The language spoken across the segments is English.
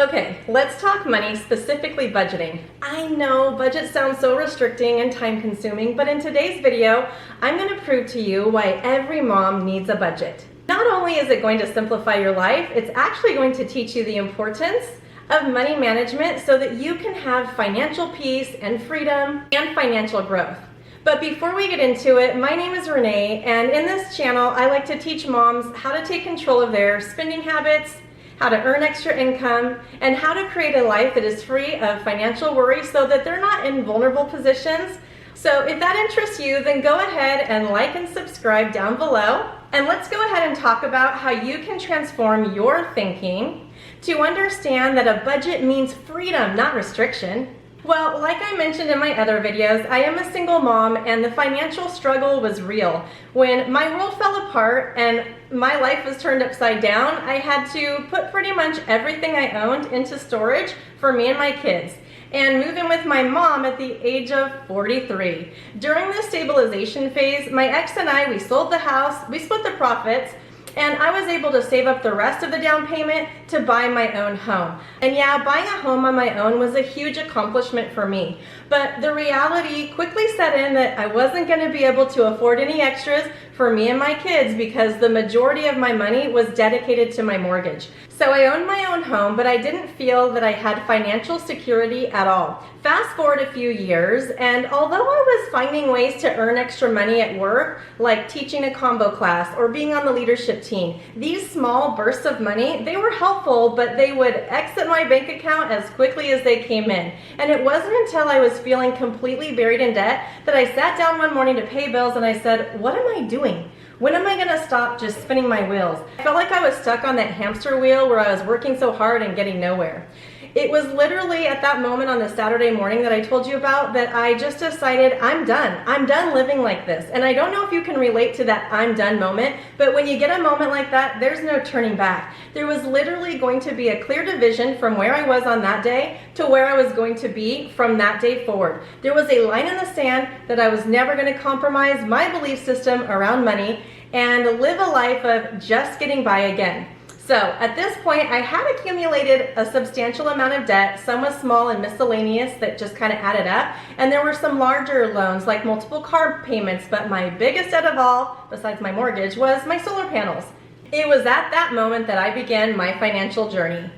Okay, let's talk money, specifically budgeting. I know budget sounds so restricting and time consuming, but in today's video, I'm going to prove to you why every mom needs a budget. Not only is it going to simplify your life, it's actually going to teach you the importance of money management so that you can have financial peace and freedom and financial growth. But before we get into it, my name is Renee, and in this channel, I like to teach moms how to take control of their spending habits, how to earn extra income, and how to create a life that is free of financial worry so that they're not in vulnerable positions. So if that interests you, then go ahead and like and subscribe down below. And let's go ahead and talk about how you can transform your thinking to understand that a budget means freedom, not restriction. Well, like I mentioned in my other videos, I am a single mom and the financial struggle was real. When my world fell apart and my life was turned upside down, I had to put pretty much everything I owned into storage for me and my kids and move in with my mom at the age of 43. During the stabilization phase, my ex and I, we sold the house, we split the profits, and I was able to save up the rest of the down payment to buy my own home. And yeah, buying a home on my own was a huge accomplishment for me. But the reality quickly set in that I wasn't going to be able to afford any extras for me and my kids because the majority of my money was dedicated to my mortgage. So I owned my own home, but I didn't feel that I had financial security at all. Fast forward a few years, and although I was finding ways to earn extra money at work, like teaching a combo class or being on the leadership team, these small bursts of money, they were helpful, but they would exit my bank account as quickly as they came in. And it wasn't until I was feeling completely buried in debt that I sat down one morning to pay bills and I said, what am I doing? When am I gonna stop just spinning my wheels? I felt like I was stuck on that hamster wheel where I was working so hard and getting nowhere. It was literally at that moment on the Saturday morning that I told you about that I just decided I'm done. I'm done living like this. And I don't know if you can relate to that I'm done moment, but when you get a moment like that, there's no turning back. There was literally going to be a clear division from where I was on that day to where I was going to be from that day forward. There was a line in the sand that I was never going to compromise my belief system around money and live a life of just getting by again. So at this point, I had accumulated a substantial amount of debt. Some was small and miscellaneous that just kind of added up. And there were some larger loans like multiple car payments. But my biggest debt of all, besides my mortgage, was my solar panels. It was at that moment that I began my financial journey.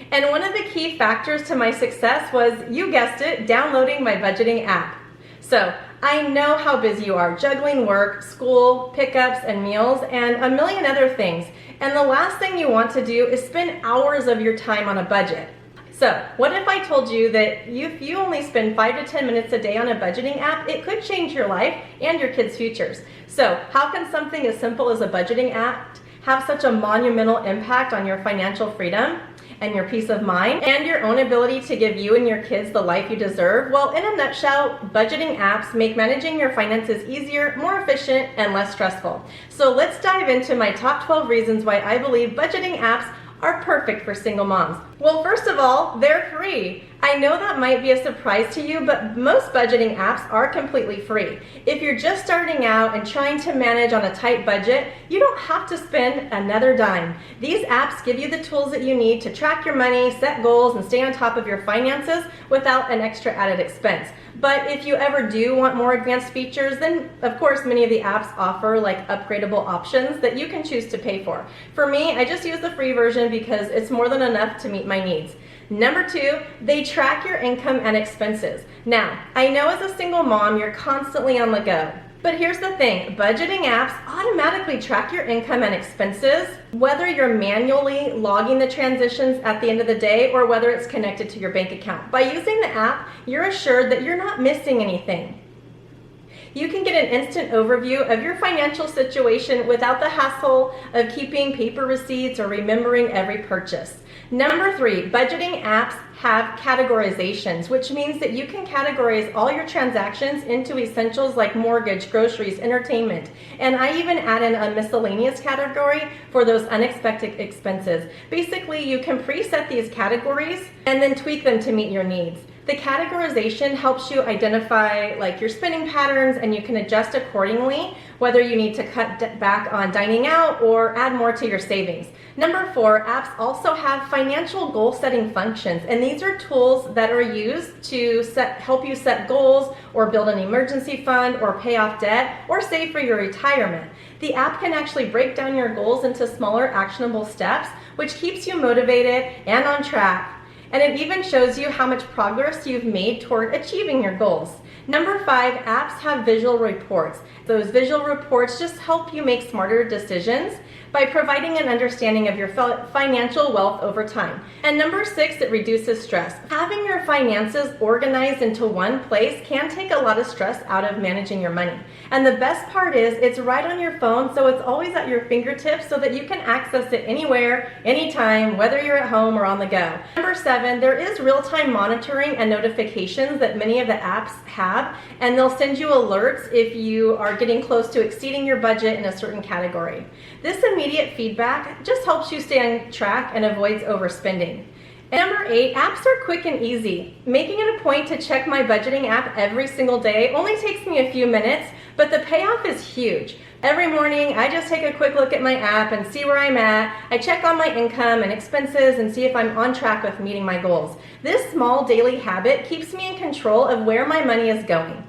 And one of the key factors to my success was, you guessed it, downloading my budgeting app. So I know how busy you are juggling work, school, pickups, and meals, and a million other things. And the last thing you want to do is spend hours of your time on a budget. So what if I told you that if you only spend 5 to 10 minutes a day on a budgeting app, it could change your life and your kids' futures. So how can something as simple as a budgeting app have such a monumental impact on your financial freedom and your peace of mind and your own ability to give you and your kids the life you deserve? Well, in a nutshell, budgeting apps make managing your finances easier, more efficient, and less stressful. So let's dive into my top 12 reasons why I believe budgeting apps are perfect for single moms. Well, first of all, they're free. I know that might be a surprise to you, but most budgeting apps are completely free. If you're just starting out and trying to manage on a tight budget, you don't have to spend another dime. These apps give you the tools that you need to track your money, set goals, and stay on top of your finances without an extra added expense. But if you ever do want more advanced features, then of course many of the apps offer like upgradable options that you can choose to pay for. For me, I just use the free version because it's more than enough to meet my needs. Number 2, they track your income and expenses. Now, I know as a single mom, you're constantly on the go. But here's the thing, budgeting apps automatically track your income and expenses, whether you're manually logging the transitions at the end of the day or whether it's connected to your bank account. By using the app, you're assured that you're not missing anything. You can get an instant overview of your financial situation without the hassle of keeping paper receipts or remembering every purchase. Number 3, budgeting apps have categorizations, which means that you can categorize all your transactions into essentials like mortgage, groceries, entertainment. And I even add in a miscellaneous category for those unexpected expenses. Basically, you can preset these categories and then tweak them to meet your needs. The categorization helps you identify your spending patterns, and you can adjust accordingly whether you need to cut back on dining out or add more to your savings. Number 4, apps also have financial goal setting functions, and these are tools that are used to help you set goals or build an emergency fund or pay off debt or save for your retirement. The app can actually break down your goals into smaller actionable steps, which keeps you motivated and on track. And it even shows you how much progress you've made toward achieving your goals. Number 5, apps have visual reports. Those visual reports just help you make smarter decisions by providing an understanding of your financial wealth over time. And number 6, it reduces stress. Having your finances organized into one place can take a lot of stress out of managing your money. And the best part is it's right on your phone, so it's always at your fingertips so that you can access it anywhere, anytime, whether you're at home or on the go. Number 7, there is real-time monitoring and notifications that many of the apps have, and they'll send you alerts if you are getting close to exceeding your budget in a certain category. This immediate feedback just helps you stay on track and avoids overspending. And number 8, apps are quick and easy. Making it a point to check my budgeting app every single day only takes me a few minutes, but the payoff is huge. Every morning, I just take a quick look at my app and see where I'm at. I check on my income and expenses and see if I'm on track with meeting my goals. This small daily habit keeps me in control of where my money is going.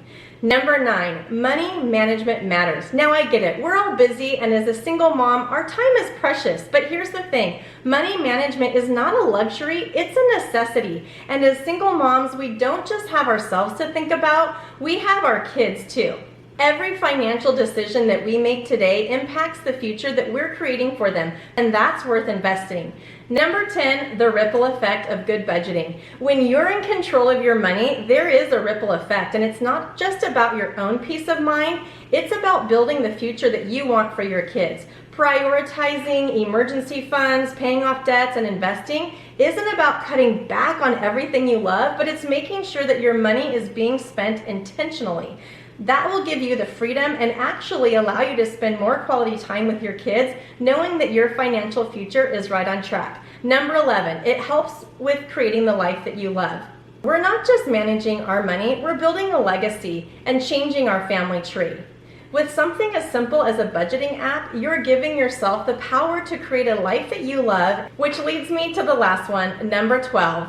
Number 9, money management matters. Now I get it, we're all busy, and as a single mom, our time is precious. But here's the thing, money management is not a luxury, it's a necessity. And as single moms, we don't just have ourselves to think about, we have our kids too. Every financial decision that we make today impacts the future that we're creating for them, and that's worth investing. Number 10, the ripple effect of good budgeting. When you're in control of your money, there is a ripple effect, and it's not just about your own peace of mind, it's about building the future that you want for your kids. Prioritizing emergency funds, paying off debts, and investing isn't about cutting back on everything you love, but it's making sure that your money is being spent intentionally. That will give you the freedom and actually allow you to spend more quality time with your kids, knowing that your financial future is right on track. Number 11, it helps with creating the life that you love. We're not just managing our money, we're building a legacy and changing our family tree. With something as simple as a budgeting app, you're giving yourself the power to create a life that you love, which leads me to the last one, number 12.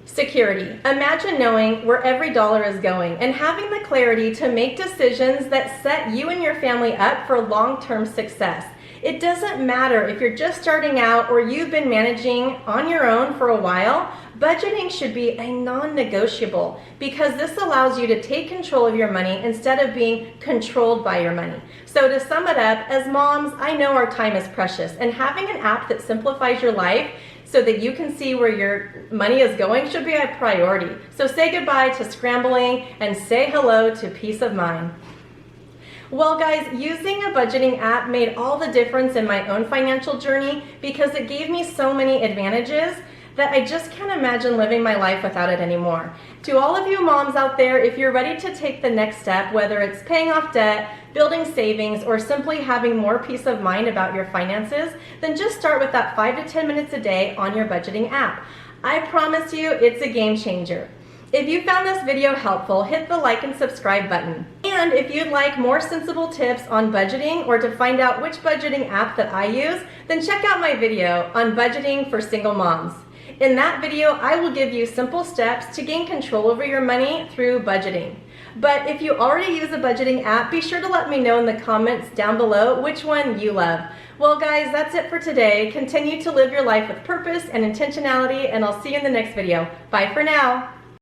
Security. Imagine knowing where every dollar is going and having the clarity to make decisions that set you and your family up for long-term success. It doesn't matter if you're just starting out or you've been managing on your own for a while, budgeting should be a non-negotiable because this allows you to take control of your money instead of being controlled by your money. So to sum it up, as moms, I know our time is precious, and having an app that simplifies your life so that you can see where your money is going should be a priority. So say goodbye to scrambling and say hello to peace of mind. Well guys, using a budgeting app made all the difference in my own financial journey because it gave me so many advantages that I just can't imagine living my life without it anymore. To all of you moms out there, if you're ready to take the next step, whether it's paying off debt, building savings, or simply having more peace of mind about your finances, then just start with that 5 to 10 minutes a day on your budgeting app. I promise you, it's a game changer. If you found this video helpful, hit the like and subscribe button. And if you'd like more sensible tips on budgeting or to find out which budgeting app that I use, then check out my video on budgeting for single moms. In that video, I will give you simple steps to gain control over your money through budgeting. But if you already use a budgeting app, be sure to let me know in the comments down below which one you love. Well guys, that's it for today. Continue to live your life with purpose and intentionality, and I'll see you in the next video. Bye for now.